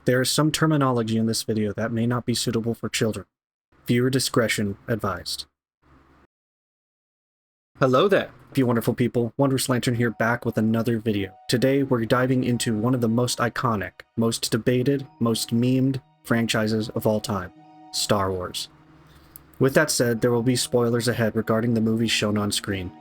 There is some terminology in this video that may not be suitable for children. Viewer discretion advised. Hello there, you wonderful people. Wondrous Lantern here, back with another video. Today we're diving into one of the most iconic, most debated, most memed franchises of all time, Star Wars. With that said, there will be spoilers ahead regarding the movies shown on screen.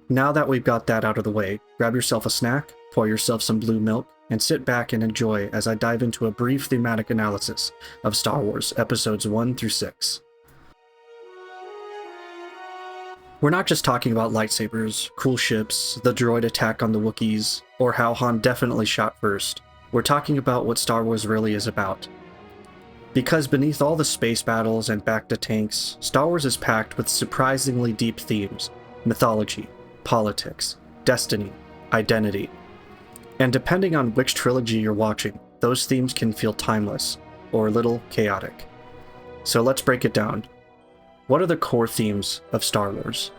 Now that we've got that out of the way, grab yourself a snack, pour yourself some blue milk, and sit back and enjoy as I dive into a brief thematic analysis of Star Wars Episodes 1 through 6. We're not just talking about lightsabers, cool ships, the droid attack on the Wookiees, or how Han definitely shot first. We're talking about what Star Wars really is about. Because beneath all the space battles and back-to tanks, Star Wars is packed with surprisingly deep themes: mythology, politics, destiny, identity. And depending on which trilogy you're watching, those themes can feel timeless or a little chaotic. So let's break it down. What are the core themes of Star Wars?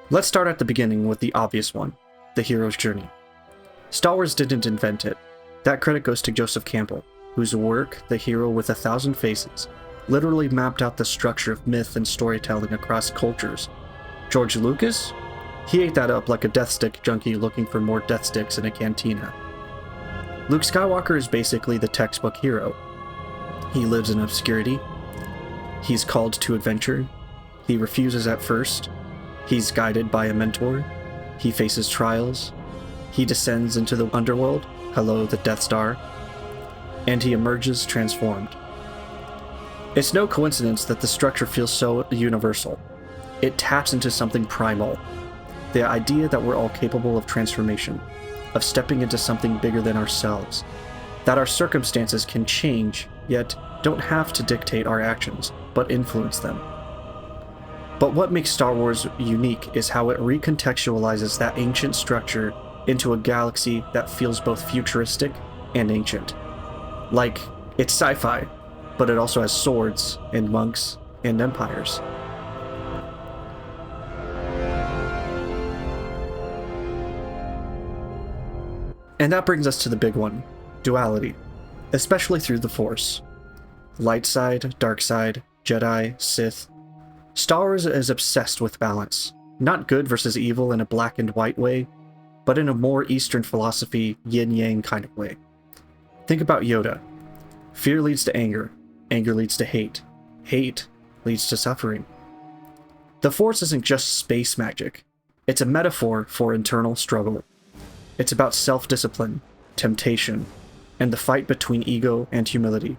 Let's start at the beginning with the obvious one, the hero's journey. Star Wars didn't invent it. That credit goes to Joseph Campbell, whose work, The Hero with 1,000 Faces, literally mapped out the structure of myth and storytelling across cultures. George Lucas? He ate that up like a death stick junkie looking for more death sticks in a cantina. Luke Skywalker is basically the textbook hero. He lives in obscurity. He's called to adventure. He refuses at first. He's guided by a mentor. He faces trials. He descends into the underworld, hello the Death Star, and he emerges transformed. It's no coincidence that the structure feels so universal. It taps into something primal. The idea that we're all capable of transformation, of stepping into something bigger than ourselves. That our circumstances can change, yet don't have to dictate our actions, but influence them. But what makes Star Wars unique is how it recontextualizes that ancient structure into a galaxy that feels both futuristic and ancient. Like, it's sci-fi, but it also has swords, and monks, and empires. And that brings us to the big one, duality, especially through the Force. Light side, dark side, Jedi, Sith. Star Wars is obsessed with balance. Not good versus evil in a black and white way, but in a more Eastern philosophy, yin-yang kind of way. Think about Yoda. Fear leads to anger. Anger leads to hate. Hate leads to suffering. The Force isn't just space magic. It's a metaphor for internal struggle. It's about self-discipline, temptation, and the fight between ego and humility.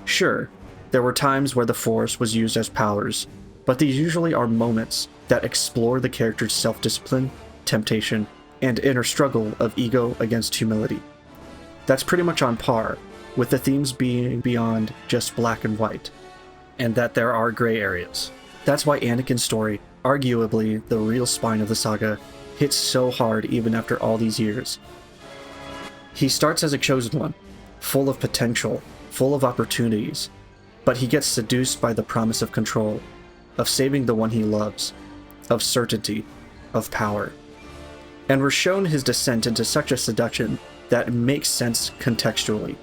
Sure, there were times where the Force was used as powers, but these usually are moments that explore the character's self-discipline, temptation, and inner struggle of ego against humility. That's pretty much on par, with the themes being beyond just black and white, and that there are gray areas. That's why Anakin's story, arguably the real spine of the saga, hits so hard even after all these years. He starts as a chosen one, full of potential, full of opportunities, but he gets seduced by the promise of control, of saving the one he loves, of certainty, of power. And we're shown his descent into such a seduction that makes sense contextually.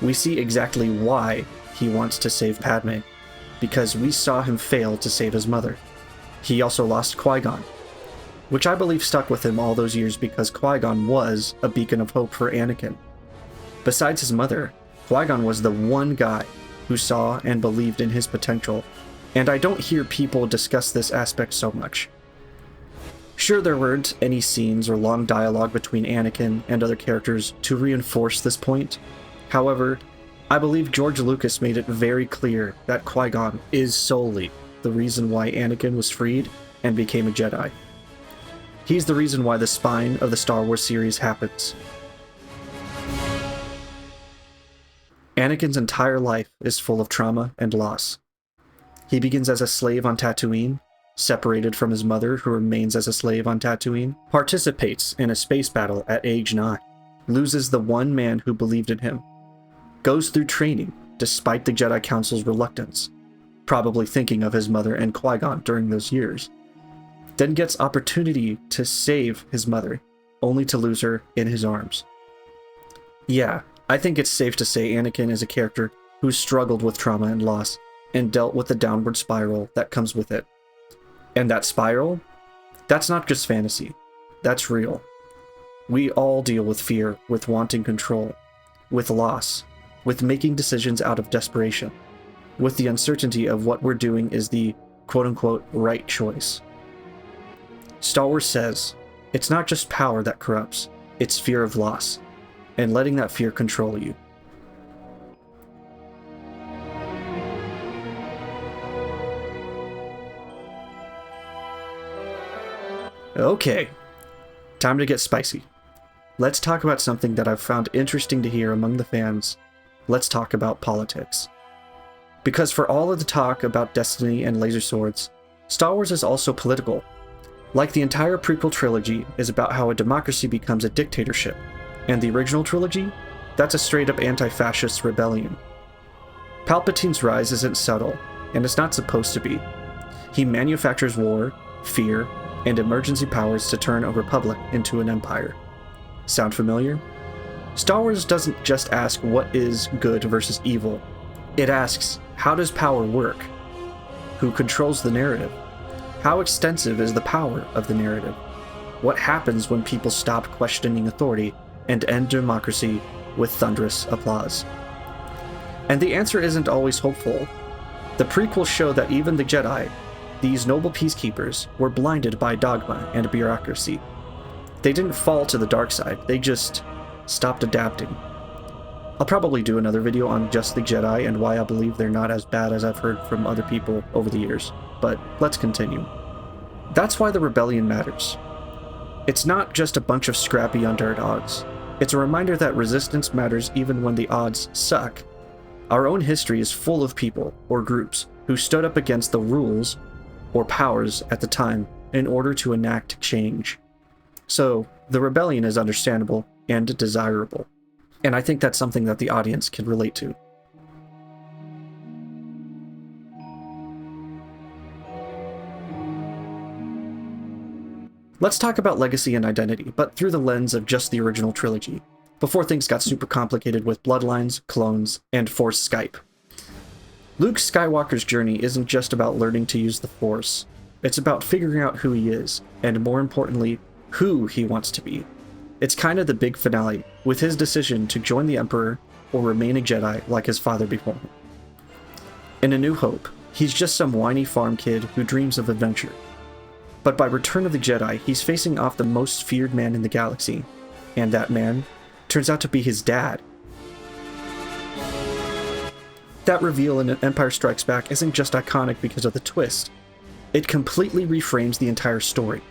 We see exactly why he wants to save Padme, because we saw him fail to save his mother. He also lost Qui-Gon, which I believe stuck with him all those years because Qui-Gon was a beacon of hope for Anakin. Besides his mother, Qui-Gon was the one guy who saw and believed in his potential, and I don't hear people discuss this aspect so much. Sure, there weren't any scenes or long dialogue between Anakin and other characters to reinforce this point. However, I believe George Lucas made it very clear that Qui-Gon is solely the reason why Anakin was freed and became a Jedi. He's the reason why the spine of the Star Wars series happens. Anakin's entire life is full of trauma and loss. He begins as a slave on Tatooine, separated from his mother who remains as a slave on Tatooine, participates in a space battle at age 9, loses the one man who believed in him, goes through training, despite the Jedi Council's reluctance, probably thinking of his mother and Qui-Gon during those years. Then gets opportunity to save his mother, only to lose her in his arms. Yeah, I think it's safe to say Anakin is a character who struggled with trauma and loss, and dealt with the downward spiral that comes with it. And that spiral? That's not just fantasy. That's real. We all deal with fear, with wanting control, with loss, with making decisions out of desperation, with the uncertainty of what we're doing is the quote-unquote right choice. Star Wars says, it's not just power that corrupts, it's fear of loss, and letting that fear control you. Okay, time to get spicy. Let's talk about something that I've found interesting to hear among the fans. Let's talk about politics. Because for all of the talk about destiny and laser swords, Star Wars is also political. Like the entire prequel trilogy is about how a democracy becomes a dictatorship, and the original trilogy, that's a straight-up anti-fascist rebellion. Palpatine's rise isn't subtle, and it's not supposed to be. He manufactures war, fear, and emergency powers to turn a republic into an empire. Sound familiar? Star Wars doesn't just ask what is good versus evil. It asks, how does power work? Who controls the narrative? How extensive is the power of the narrative? What happens when people stop questioning authority and end democracy with thunderous applause? And the answer isn't always hopeful. The prequels show that even the Jedi, these noble peacekeepers, were blinded by dogma and bureaucracy. They didn't fall to the dark side, they just stopped adapting. I'll probably do another video on just the Jedi and why I believe they're not as bad as I've heard from other people over the years, but let's continue. That's why the rebellion matters. It's not just a bunch of scrappy underdogs. It's a reminder that resistance matters even when the odds suck. Our own history is full of people, or groups, who stood up against the rules or powers at the time in order to enact change. So, the rebellion is understandable and desirable. And I think that's something that the audience can relate to. Let's talk about legacy and identity, but through the lens of just the original trilogy, before things got super complicated with bloodlines, clones, and Force Skype. Luke Skywalker's journey isn't just about learning to use the Force. It's about figuring out who he is, and more importantly, who he wants to be. It's kind of the big finale, with his decision to join the Emperor or remain a Jedi like his father before him. In A New Hope, he's just some whiny farm kid who dreams of adventure. But by Return of the Jedi, he's facing off the most feared man in the galaxy, and that man turns out to be his dad. That reveal in Empire Strikes Back isn't just iconic because of the twist. It completely reframes the entire story.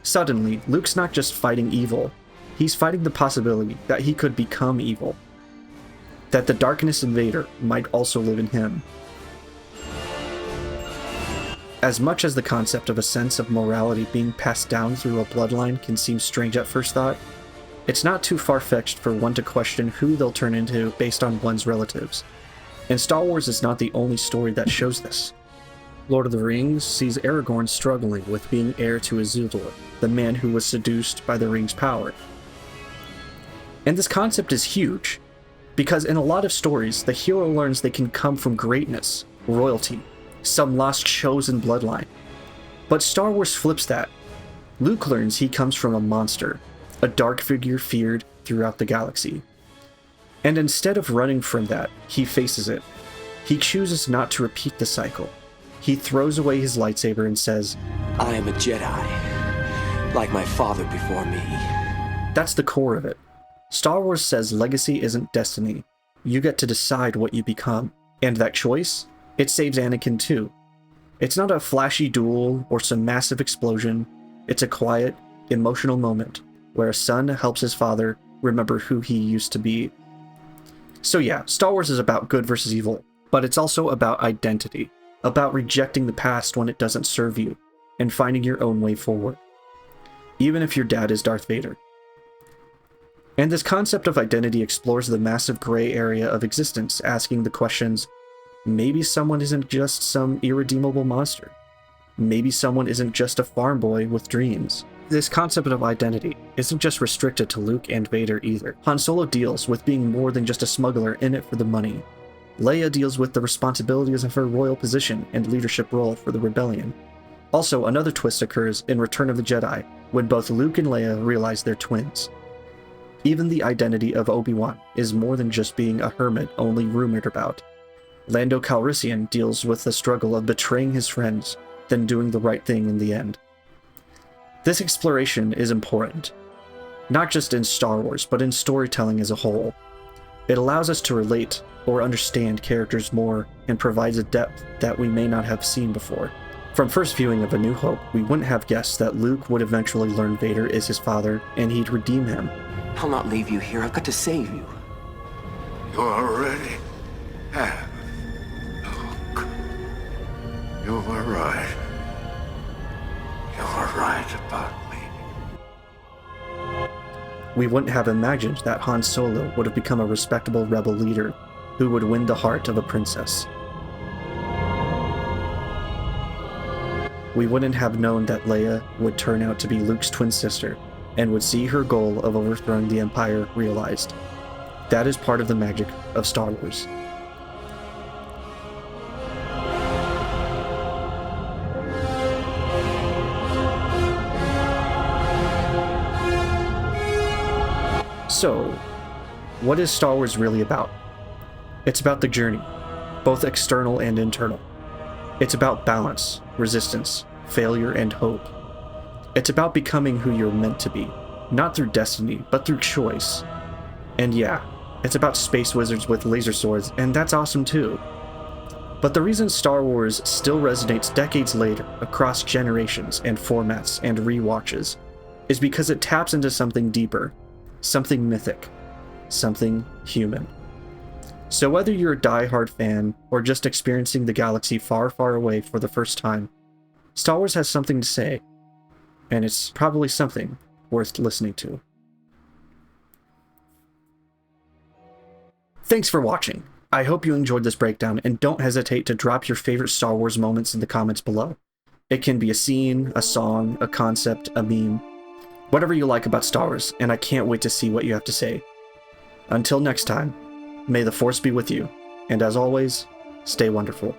Suddenly, Luke's not just fighting evil, he's fighting the possibility that he could become evil. That the darkness in Vader might also live in him. As much as the concept of a sense of morality being passed down through a bloodline can seem strange at first thought, it's not too far-fetched for one to question who they'll turn into based on one's relatives. And Star Wars is not the only story that shows this. Lord of the Rings sees Aragorn struggling with being heir to Isildur, the man who was seduced by the ring's power. And this concept is huge, because in a lot of stories, the hero learns they can come from greatness, royalty, some lost chosen bloodline. But Star Wars flips that. Luke learns he comes from a monster, a dark figure feared throughout the galaxy. And instead of running from that, he faces it. He chooses not to repeat the cycle. He throws away his lightsaber and says, I am a Jedi, like my father before me. That's the core of it. Star Wars says legacy isn't destiny. You get to decide what you become. And that choice, it saves Anakin too. It's not a flashy duel or some massive explosion. It's a quiet, emotional moment where a son helps his father remember who he used to be. So yeah, Star Wars is about good versus evil, but it's also about identity, about rejecting the past when it doesn't serve you, and finding your own way forward. Even if your dad is Darth Vader. And this concept of identity explores the massive gray area of existence, asking the questions, maybe someone isn't just some irredeemable monster. Maybe someone isn't just a farm boy with dreams. This concept of identity isn't just restricted to Luke and Vader either. Han Solo deals with being more than just a smuggler in it for the money. Leia deals with the responsibilities of her royal position and leadership role for the rebellion. Also, another twist occurs in Return of the Jedi, when both Luke and Leia realize they're twins. Even the identity of Obi-Wan is more than just being a hermit only rumored about. Lando Calrissian deals with the struggle of betraying his friends, then doing the right thing in the end. This exploration is important, not just in Star Wars, but in storytelling as a whole. It allows us to relate or understand characters more and provides a depth that we may not have seen before. From first viewing of A New Hope, we wouldn't have guessed that Luke would eventually learn Vader is his father and he'd redeem him. I'll not leave you here. I've got to save you. You already have. Luke. You were right. You were right about me. We wouldn't have imagined that Han Solo would have become a respectable rebel leader who would win the heart of a princess. We wouldn't have known that Leia would turn out to be Luke's twin sister and would see her goal of overthrowing the Empire realized. That is part of the magic of Star Wars. So, what is Star Wars really about? It's about the journey, both external and internal. It's about balance, resistance, failure, and hope. It's about becoming who you're meant to be, not through destiny, but through choice. And yeah, it's about space wizards with laser swords, and that's awesome too. But the reason Star Wars still resonates decades later across generations and formats and rewatches is because it taps into something deeper, something mythic, something human. So whether you're a die-hard fan or just experiencing the galaxy far, far away for the first time, Star Wars has something to say, and it's probably something worth listening to. Thanks for watching. I hope you enjoyed this breakdown, and don't hesitate to drop your favorite Star Wars moments in the comments below. It can be a scene, a song, a concept, a meme, whatever you like about Star Wars, and I can't wait to see what you have to say. Until next time, may the Force be with you, and as always, stay wonderful.